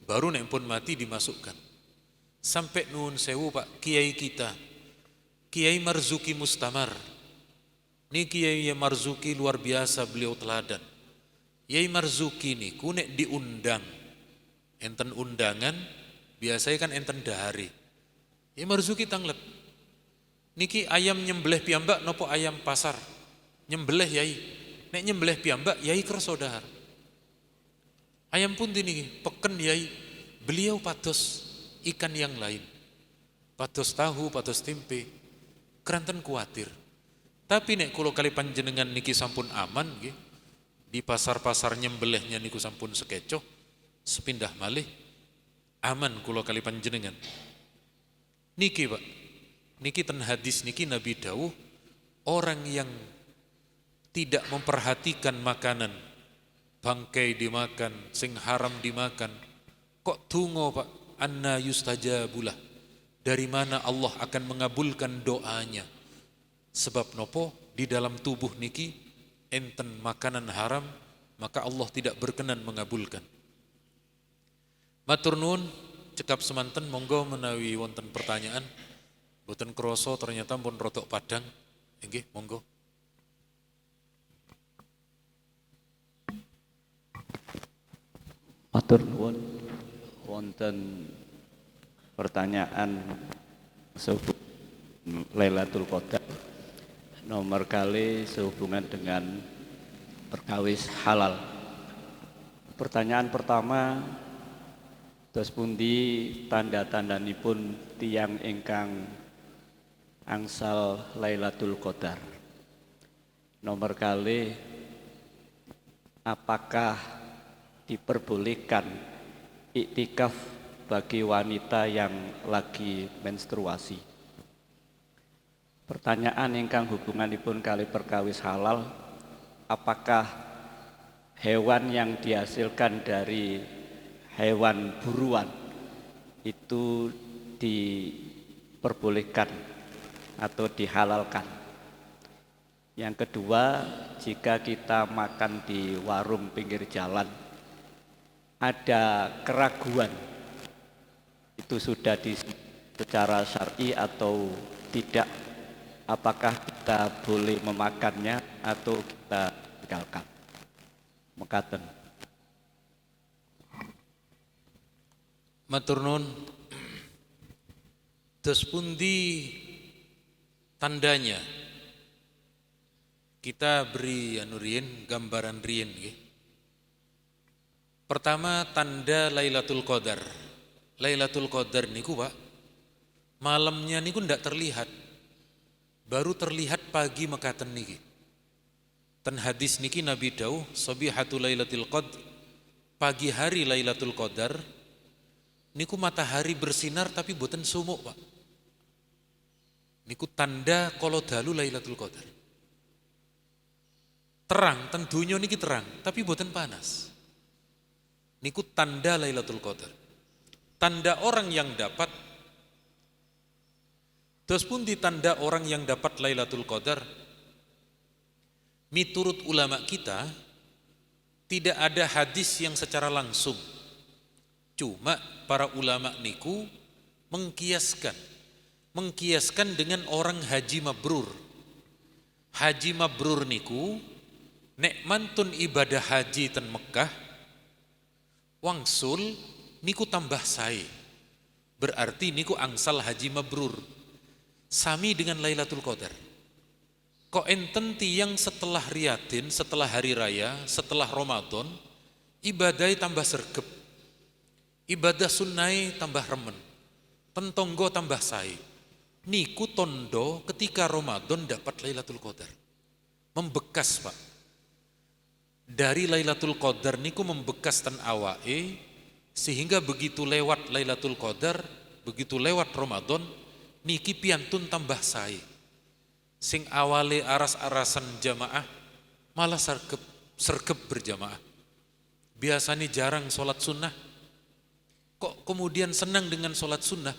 baru nek pun mati dimasukkan. Sampai nuwun sewu, Pak, kiai kita, Kiai Marzuki Mustamar. Ini Kiai Marzuki luar biasa, beliau teladan. Kiai Marzuki niku nek diundang, enten undangan, biasanya kan enten dahari. Kiai Marzuki tanglet. Niki ayam nyembelih piyambak nopo ayam pasar? Nyembelih yai. Nek nyembelih piyambak yai kerso dahar. Ayam pun niki peken yai. Beliau pados ikan yang lain. Pados tahu, pados tempe. Keranten kuatir. Tapi nek kula kali panjenengan niki sampun aman nggih. Di pasar-pasar nyembelihnya niku sampun sekecoh, sepindah malih aman kula kali panjenengan. Niki, Pak. Niki ten hadis niki Nabi dawuh, orang yang tidak memperhatikan makanan, bangkai dimakan, sing haram dimakan, kok tungo, Pak, anna yustajabulah. Dari mana Allah akan mengabulkan doanya? Sebab nopo di dalam tubuh niki enten makanan haram, maka Allah tidak berkenan mengabulkan. Matur nuwun, cekap semanten, monggo menawi wonten pertanyaan. Boten kroso ternyata pun rotok padang. Nggih, monggo. Matur nuwun, wonten pertanyaan sehubungan Lailatul Qadar nomor kali sehubungan dengan perkawis halal. Pertanyaan pertama, dos pundi tanda-tandanipun tiyang ingkang angsal Lailatul Qadar? Nomor kali, apakah diperbolehkan iktikaf bagi wanita yang lagi menstruasi? Pertanyaan ingkang hubunganipun kali perkawis halal, apakah hewan yang dihasilkan dari hewan buruan itu diperbolehkan atau dihalalkan? Yang kedua, jika kita makan di warung pinggir jalan, ada keraguan, itu sudah secara syar'i atau tidak, apakah kita boleh memakannya atau kita tinggalkan? Mekaten. Matur nuwun. Dos pundi tandanya? Kita beri gambaran riyen nggih. Pertama, tanda Lailatul Qadar. Lailatul Qadar niku, Pak, malamnya niku ndak terlihat. Baru terlihat pagi mekaten niki. Ten hadis niki Nabi dawuh, "Sabihatul Lailatul Qadar." Pagi hari Lailatul Qadar niku matahari bersinar tapi boten sumuk, Pak. Niku tanda kalau dalu Lailatul Qadar. Terang, ten donya niki terang, tapi boten panas. Niku tanda Lailatul Qadar. Tanda orang yang dapat, terus pun di tanda orang yang dapat Lailatul Qadar, miturut ulama kita, tidak ada hadis yang secara langsung. Cuma para ulama niku mengkiaskan dengan orang haji mabrur. Haji mabrur niku nek mantun ibadah haji ten Mekah wangsul niku tambah sae. Berarti niku angsal haji mabrur. Sami dengan Lailatul Qadar. Kok enten tiyang setelah riyadin, setelah hari raya, setelah Ramadan, ibadai tambah sergep. Ibadah sunnai tambah remen. Pentonggo tambah sae. Niku tondo ketika Ramadan dapat Lailatul Qadar. Membekas, Pak. Dari Lailatul Qadar niku membekas ten awake, sehingga begitu lewat Lailatul Qadar, begitu lewat Ramadan, niki piantun tambah sae. Sing awale aras-arasan jamaah malah sergep berjamaah. Biasanya jarang sholat sunnah, kok kemudian senang dengan sholat sunnah?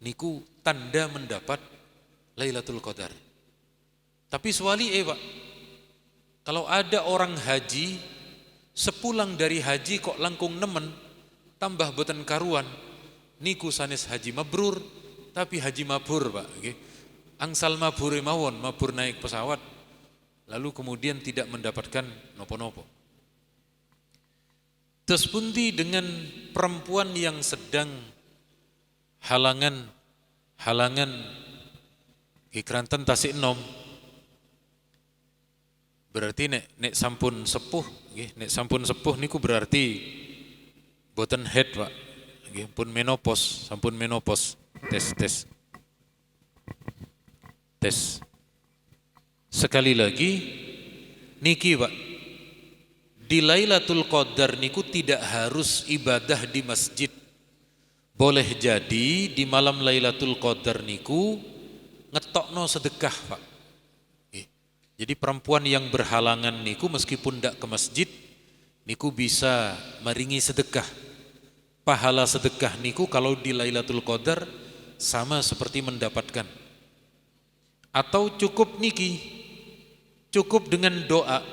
Niku tanda mendapat Lailatul Qadar. Tapi swali Pak, kalau ada orang haji, sepulang dari haji kok langkung nemen, tambah boten karuan, niku sanes haji mabrur, tapi haji mabur, Pak. Okay. Angsal mabur mawon, mabur naik pesawat, lalu kemudian tidak mendapatkan nopo-nopo. Terus pundi dengan perempuan yang sedang halangan ikranten tasik enom. Berarti nek sampun sepuh, nek sampun sepuh niku berarti boten head, Pak. Nggih, pun menopause, sampun menopause. Tes. Sekali lagi niki, Pak. Di Lailatul Qadar niku tidak harus ibadah di masjid. Boleh jadi di malam Lailatul Qadar niku ngetokno sedekah, Pak. Jadi perempuan yang berhalangan niku meskipun tidak ke masjid, niku bisa meringi sedekah. Pahala sedekah niku kalau di Lailatul Qadar sama seperti mendapatkan. Atau cukup dengan doa,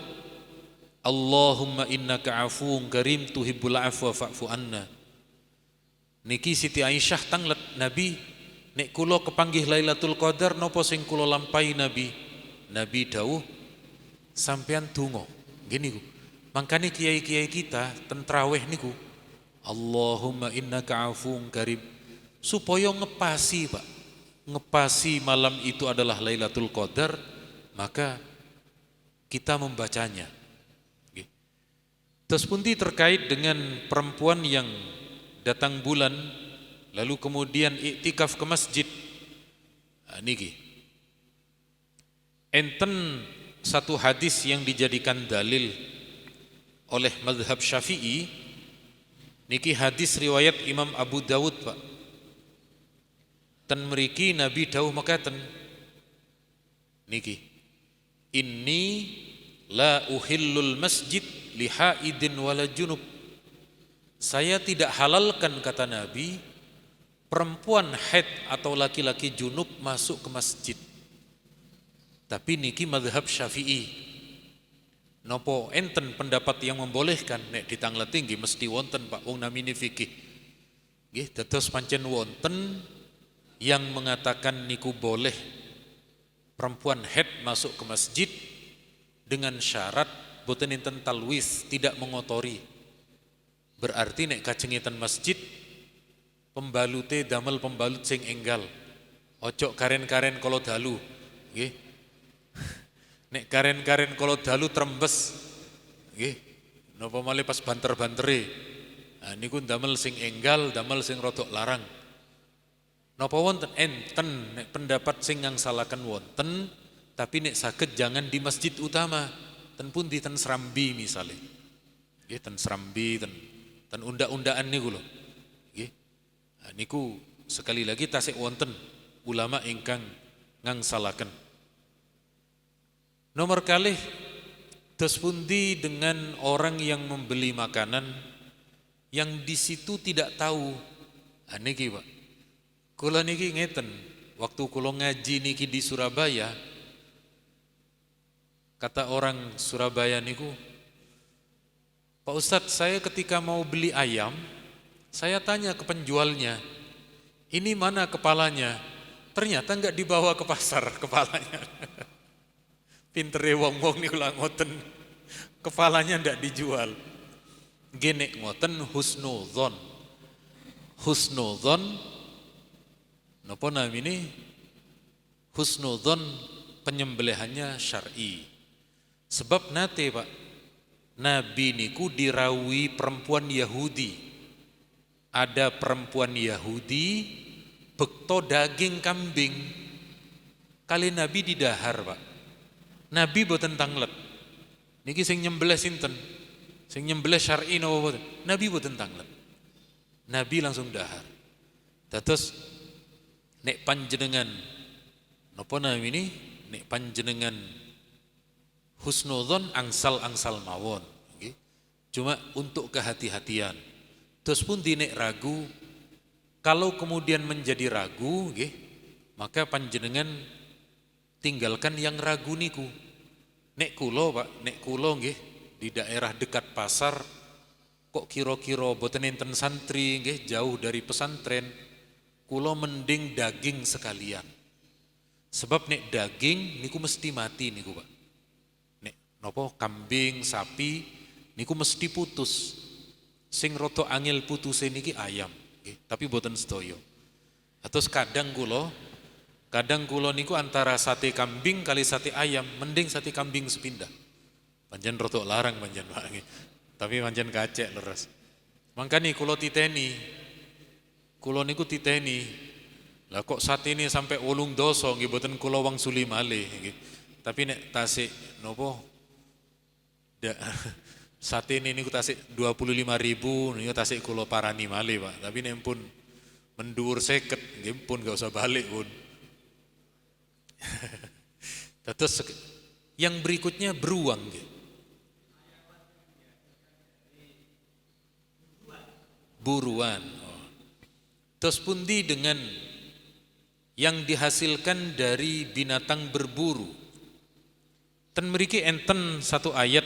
Allahumma innaka afuwun karim tuhibbul afwa fa'fu anna. Niki Siti Aisyah tanglet Nabi, nek kula kepanggih Lailatul Qadar napa sing kula lampahi Nabi dawuh sampean donga. Gini ku. Makanya kiai-kiai kita tentraweh niku Allahumma innaka afuwun karim, supaya ngepasi Pak, ngepasi malam itu adalah Lailatul Qadar, maka kita membacanya. Terus pundi terkait dengan perempuan yang datang bulan lalu kemudian iktikaf ke masjid. Niki enten satu hadis yang dijadikan dalil oleh mazhab Syafi'i. Niki hadis riwayat Imam Abu Dawud Pak. Ten mriki Nabi dawuh mekaten niki, inni la uhillul masjid lihaidin wala junub. Saya tidak halalkan, kata Nabi, perempuan haid atau laki-laki junub masuk ke masjid. Tapi niki mazhab Syafi'i. Nopo enten pendapat yang membolehkan, nek ditangleti nggih mesti wonten Pak, wong namine fikih. Nggih, dados pancen wonten yang mengatakan niku boleh perempuan haid masuk ke masjid dengan syarat boten enten talwis, tidak mengotori. Berarti nek kajengiten masjid pembalute damel pembalut sing enggal. Ojo karen-karen kala dalu, nggih. Nek karen-karen kala dalu trembes, nggih. Napa malih pas banter-bantere. Nah niku damel sing enggal, damel sing rodok larang. Napa wonten enten nek pendapat sing ngangsalaken wonten, tapi nek saged jangan di masjid utama. Ten pundi ten Serambi misalnya. Nggih, ten Serambi, ten unda-undaan niku lho. Nggih. Nah, niku sekali lagi tasik wonten ulama ingkang ngangsalaken. Nomor kalih, tos pundi dengan orang yang membeli makanan yang di situ tidak tahu. Niki Pak, kula niki ngeten, waktu kula ngaji niki di Surabaya, kata orang Surabaya niku, Pak Ustadz, saya ketika mau beli ayam, saya tanya ke penjualnya, ini mana kepalanya? Ternyata enggak dibawa ke pasar kepalanya. Pintere wong-wong niku lak ngoten. Kepalanya ndak dijual. Gene ngoten husnudzon. Husnudzon napa namine? Husnudzon penyembelihannya syar'i. Sebab nate Pak, Nabi niku dirawuhi perempuan Yahudi. Ada perempuan Yahudi bekto daging kambing. Kali Nabi didahar Pak. Nabi boten tanglet. Niki sing nyembelih sinten? Sing nyembelih syar'i napa boten? Nabi boten tanglet. Nabi langsung dahar. Dados nek panjenengan napa namine? Nek panjenengan husnudzon angsal-angsal mawon, nggih. Cuma untuk kehati-hatian. Terus pun nek ragu, kalau kemudian menjadi ragu, nggih, maka panjenengan tinggalkan yang ragu niku. Nek kulo Pak, nek kulo nggih di daerah dekat pasar kok kira-kira boten enten santri nggih, jauh dari pesantren, kulo mending daging sekalian. Sebab nek daging niku mesti mati niku Pak. Nek napa kambing, sapi niku mesti putus. Sing rada angel putuse niki ayam, nggih, tapi boten sedaya. Terus kadang kulo niku antara sate kambing kali sate ayam, mending sate kambing sepindah. Panjen rotok larang panjen Pak. Tapi panjen kacek leres. Mangkane kulo titeni. Kulo niku titeni. Lah kok sate ini sampai 8 doso nggih boten kulo wangsuli malih nggih. Tapi nek tasik nopo sate ini niku tasik 25.000 niku tasik kulo parani malih Pak. Tapi nek pun mendur 50 nggih pun gak usah balik pun. Terus yang berikutnya beruang, buruan. Terus pundi dengan yang dihasilkan dari binatang berburu. Ten mriki enten satu ayat,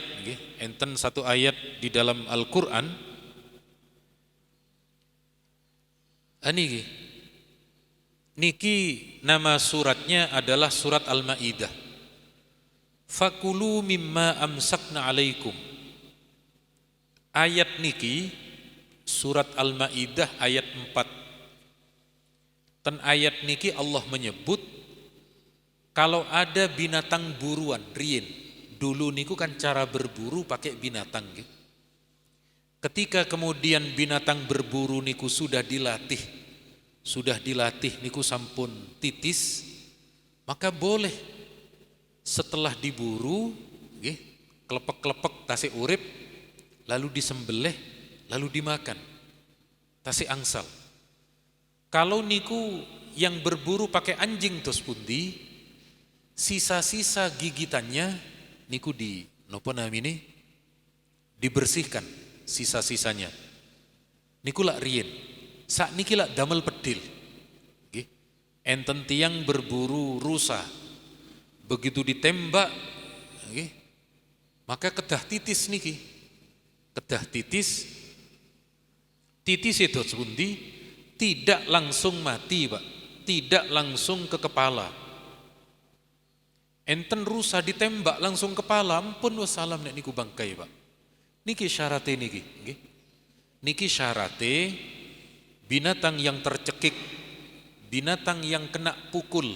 enten satu ayat di dalam Al-Quran. Niki nama suratnya adalah surat Al-Maidah. Fakulu mimma amsakna alaikum. Ayat niki surat Al-Maidah ayat 4. Ten ayat niki Allah menyebut kalau ada binatang buruan, riyen. Dulu niku kan cara berburu pakai binatang. Ketika kemudian binatang berburu niku sudah dilatih niku sampun titis, maka boleh setelah diburu, klepek-klepek tasik urip, lalu disembelih, lalu dimakan. Tasik angsal. Kalau niku yang berburu pakai anjing tos pundi, sisa-sisa gigitannya niku di nopo namine dibersihkan sisa-sisanya. Niku lak riyen. Sak niki lak damel pedil. Nggih. Enten tiyang berburu rusa. Begitu ditembak, nggih, maka kedah titis niki. Kedah titis itu pundi? Tidak langsung mati, Pak. Tidak langsung ke kepala. Enten rusa ditembak langsung kepala, ampun wassalam nek niku bangkai, Pak. Niki syarate niki, nggih. Niki syarate binatang yang tercekik, binatang yang kena pukul.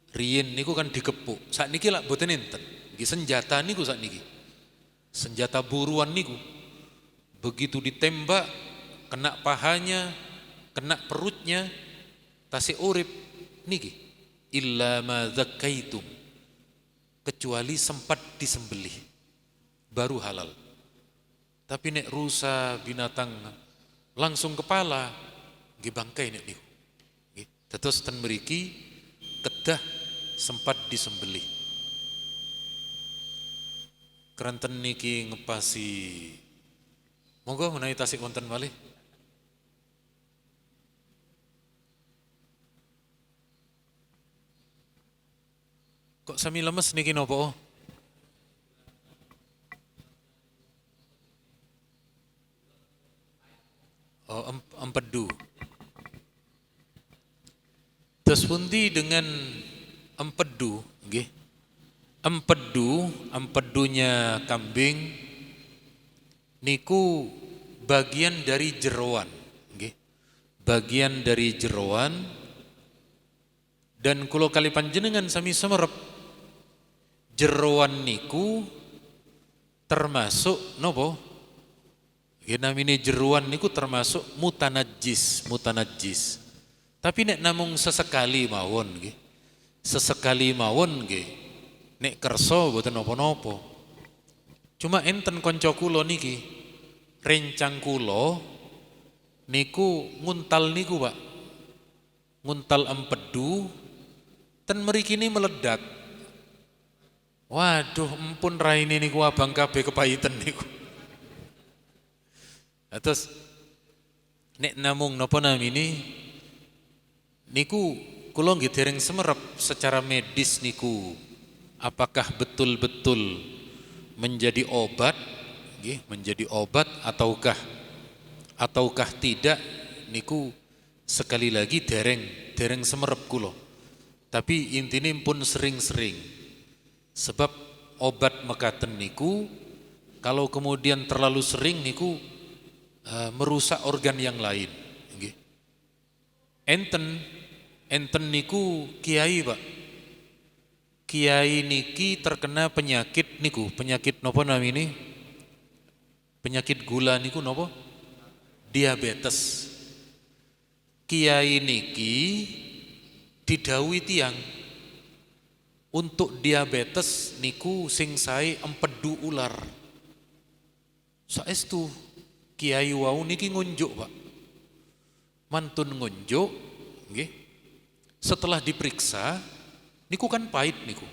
Riyen niku kan digepuk. Sak niki lak boten enten. Nggih senjata niku sak niki. Senjata buruan niku. Begitu ditembak kena pahanya, kena perutnya, tasik urip niki illa ma zakaitum, kecuali sempat disembelih baru halal. Tapi nek rusa binatang langsung kepala nggih bangkai nek niku. Nggih, dados ten mriki kedah sempat disembelih. Keranten niki ngepasi. Monggo menawi tasik wonten malih. Kok sami lemes niki nopo? Oh, empedu. Terus pundi dengan empedu, nggih? Empedunya kambing niku bagian dari jeroan, nggih. Bagian dari jeroan, dan kula kali panjenengan sami semerep jeroan niku termasuk nopo? Nggih namine jeroan niku termasuk mutanajjis. Tapi nek namung sesekali mawon nggih. Sesekali mawon nggih. Nek kersa boten napa-napa. Cuma enten kanca kula niki, rencang kula niku nguntal niku, Pak. Nguntal empedu ten mriki ini meledak. Waduh, empun raine niku abang kabeh kepaiten niku. Terus nek namung napa namine niku kula nggih dereng semerep secara medis niku apakah betul-betul menjadi obat nggih, menjadi obat ataukah tidak niku sekali lagi dereng semerep kula. Tapi intine pun sering-sering. Sebab obat mekaten niku kalau kemudian terlalu sering niku merusak organ yang lain. Nggih. Enten niku kiai, Pak. Kiai niki terkena penyakit niku, penyakit napa namine? Penyakit gula niku napa? Diabetes. Kiai niki didhawuhi tiyang untuk diabetes niku sing sae empedu ular. Saestu kiai wau niki ngunjuk, Pak. Mantun ngunjuk, nggih. Setelah diperiksa, niku kan pahit niku.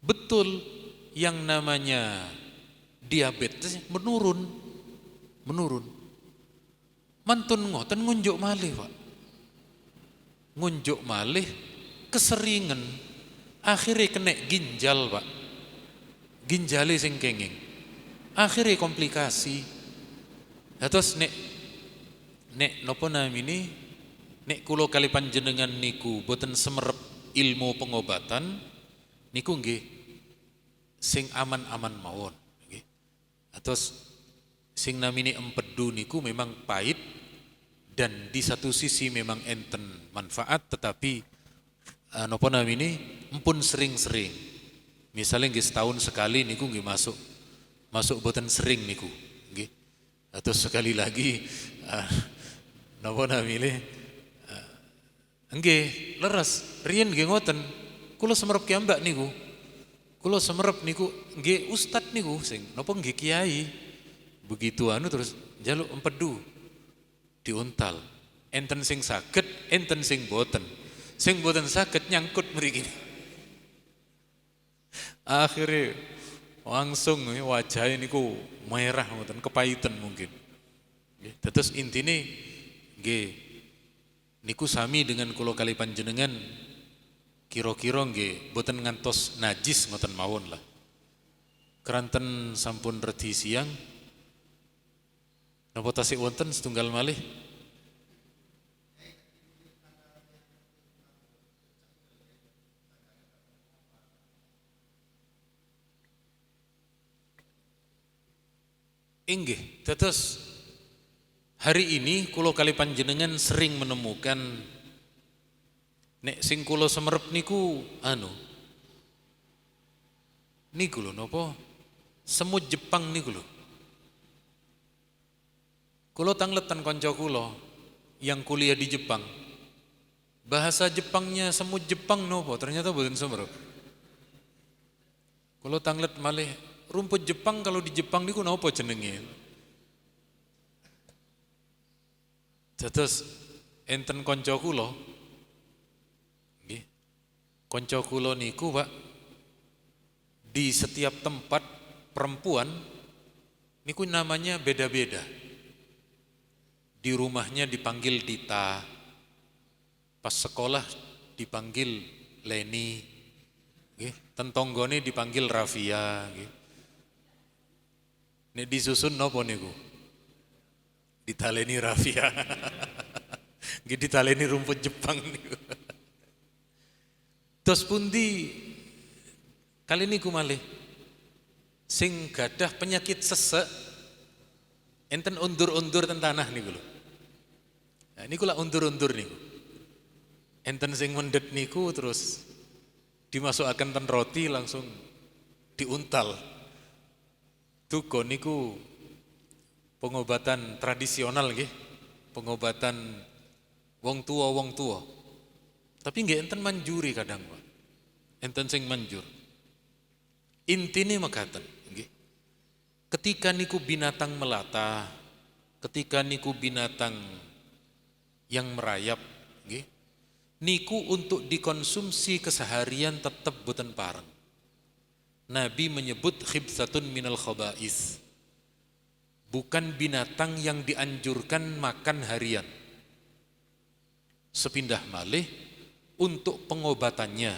Betul yang namanya diabetes menurun. Mantun ngoten ngunjuk malih, Pak. Ngunjuk malih keseringan. Akhirnya kena ginjal, Pak. Ginjale sing kenging. Akhirnya komplikasi. Terus nek napa namine nek kula kali panjenengan niku boten semerep ilmu pengobatan niku nggih sing aman-aman mawon nggih. Terus Sing namine empedu niku memang pahit dan di satu sisi memang enten manfaat, tetapi napa namine empun sering-sering. Misalnya nggih setahun sekali niku nggih masuk boten sering niku nggih. Atau sekali lagi napa namine nggih leres riyen nggih ngoten. Kula semerep ki mbak niku. Kula semerep niku nggih ustad niku sing napa nggih kiai. Begitu terus njaluk empedu diuntal. Enten sing saged, enten sing boten. Sing boten saged nyangkut mriki. Akhirnya langsung wajahnya niku merah ngoten, kepahitan mungkin. Terus intine nggih niku sami dengan kula kali panjenengan kira-kira nggih boten ngantos najis ngoten mawon lah. Keranten sampun redi siang. Napa tasik wonten setunggal malih? Inggih, terus hari ini kula kali panjenengan sering menemukan nek sing kula semerep niku niku lho napa? Semut Jepang niku lho. Kula tangletan kanca kula yang kuliah di Jepang. Bahasa Jepangnya semut Jepang nopo? Ternyata boten semerep. Kula tanglet malih rumput Jepang kalau di Jepang niku nopo jenenge? Terus enten kanca kula nggih. Kanca kula niku, Pak, di setiap tempat perempuan niku namanya beda-beda. Di rumahnya dipanggil Dita, pas sekolah dipanggil Leni, tentonggone dipanggil Rafia. Nek disusun nopo niku? Ditaleni Rafia. Ditaleni rumput Jepang niku. Terus pundi kali niku malih sing gadah penyakit sesek enten undur-undur ten tanah niku lho. Nah, niku lah undur-undur niku. Enten sing mendet niku terus dimasukkan ten roti langsung diuntal. Duga niku pengobatan tradisional nggih. Pengobatan wong tua. Tapi nggih enten manjuri kadang, Pak. Enten sing manjur. Intine mekaten nggih. Ketika niku binatang melata, ketika niku binatang yang merayap nggih, niku untuk dikonsumsi keseharian tetap boten pareng. Nabi menyebut khibsatun minal khaba'is. Bukan binatang yang dianjurkan makan harian. Sepindah malih untuk pengobatannya.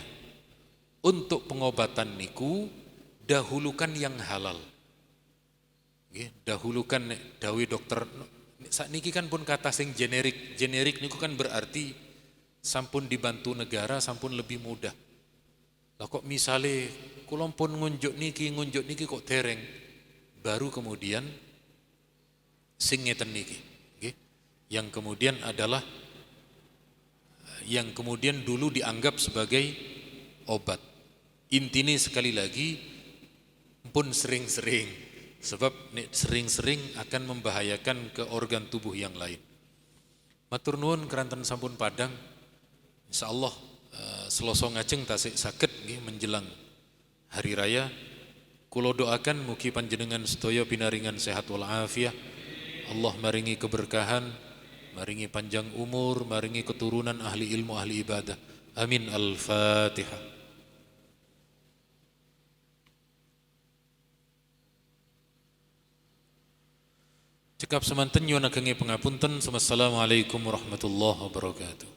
Untuk pengobatan niku dahulukan yang halal. Nggih, dahulukan dawuh dokter. Sakniki kan pun kata sing generik niku kan berarti sampun dibantu negara, sampun lebih mudah. Lah kok misale kula pun ngunjuk niki kok dereng, baru kemudian sing ngeten niki, nggih. Yang kemudian adalah yang kemudian dulu dianggap sebagai obat. Intine sekali lagi pun sering-sering. Sebab sering-sering akan membahayakan ke organ tubuh yang lain. Matur nuwun keranten sampun padang. Insyaallah selasa ngajeng tasik saged nggih menjelang hari raya. Kula doakan mugi panjenengan sedaya pinaringan sehat wal afiah. Allah maringi keberkahan, maringi panjang umur, maringi keturunan ahli ilmu, ahli ibadah. Amin. Al-Fatihah. Cekap semanten nyuwun ageng pangapunten. Wassalamualaikum warahmatullahi wabarakatuh.